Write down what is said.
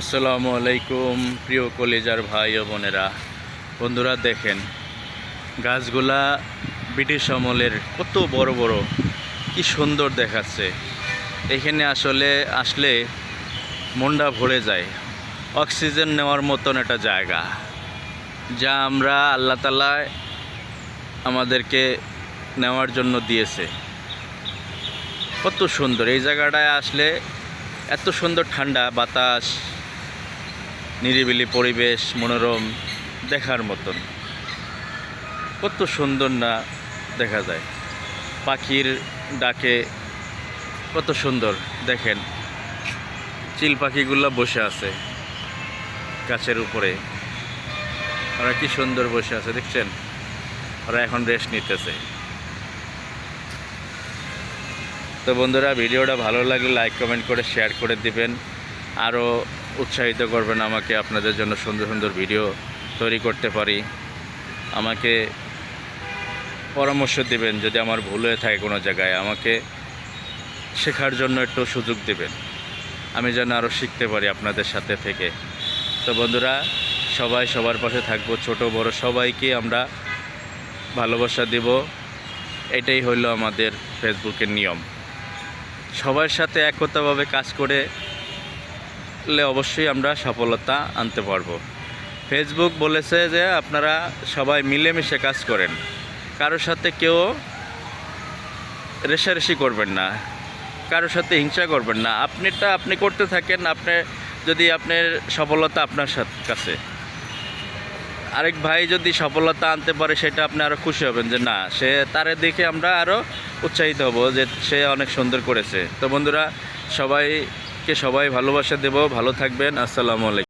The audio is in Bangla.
আসসালামু আলাইকুম প্রিয় কলেজার ভাই ও বোনেরা, বন্ধুরা দেখেন গাছগুলা ব্রিটিশ আমলের কত বড় বড়, কি সুন্দর দেখাচ্ছে। এখানে আসলে মনটা ভরে যায়। অক্সিজেন নেওয়ার মতন একটা জায়গা, যা আমরা আল্লাহ তাআলা আমাদেরকে নেওয়ার জন্য দিয়েছে। কত সুন্দর এই জায়গাটায় আসলে, এত সুন্দর ঠান্ডা বাতাস, নিরিবিলি পরিবেশ, মনোরম, দেখার মতন। কত সুন্দর না দেখা যায়, পাখির ডাকে কত সুন্দর। দেখেন চিল পাখিগুলো বসে আছে গাছের উপরে, ওরা কি সুন্দর বসে আছে দেখছেন। ওরা এখন রেস্ট নিতেছে। তো বন্ধুরা, ভিডিওটা ভালো লাগলে লাইক কমেন্ট করে শেয়ার করে দিবেন, আরও উৎসাহিত করবেন আমাকে, আপনাদের জন্য সুন্দর সুন্দর ভিডিও তৈরি করতে পারি। আমাকে পরামর্শ দিবেন, যদি আমার ভুল হয়ে থাকে কোনো জায়গায় আমাকে শেখার জন্য একটু সুযোগ দিবেন, আমি যেন আরও শিখতে পারি আপনাদের সাথে থেকে। তো বন্ধুরা, সবাই সবার পাশে থাকবো, ছোট বড় সবাইকে আমরা ভালোবাসা দিব। এটাই হলো আমাদের ফেসবুকের নিয়ম। সবার সাথে একতাভাবে কাজ করে অবশ্যই আমরা সফলতা আনতে পারবো। ফেসবুক বলেছে যে আপনারা সবাই মিলেমিশে কাজ করেন, কারোর সাথে কেউ রেষারেষি করবেন না, কারোর সাথে হিংসা করবেন না। আপনিটা আপনি করতে থাকেন, যদি আপনার সফলতা আপনার কাছে, আরেক ভাই যদি সফলতা আনতে পারে সেটা আপনি আরও খুশি হবেন যে না, সে তারে দেখে আমরা আরও উৎসাহিত হব যে সে অনেক সুন্দর করেছে। তো বন্ধুরা, সবাই ভালোবাসা দেব। ভালো থাকবেন। আসসালামু আলাইকুম।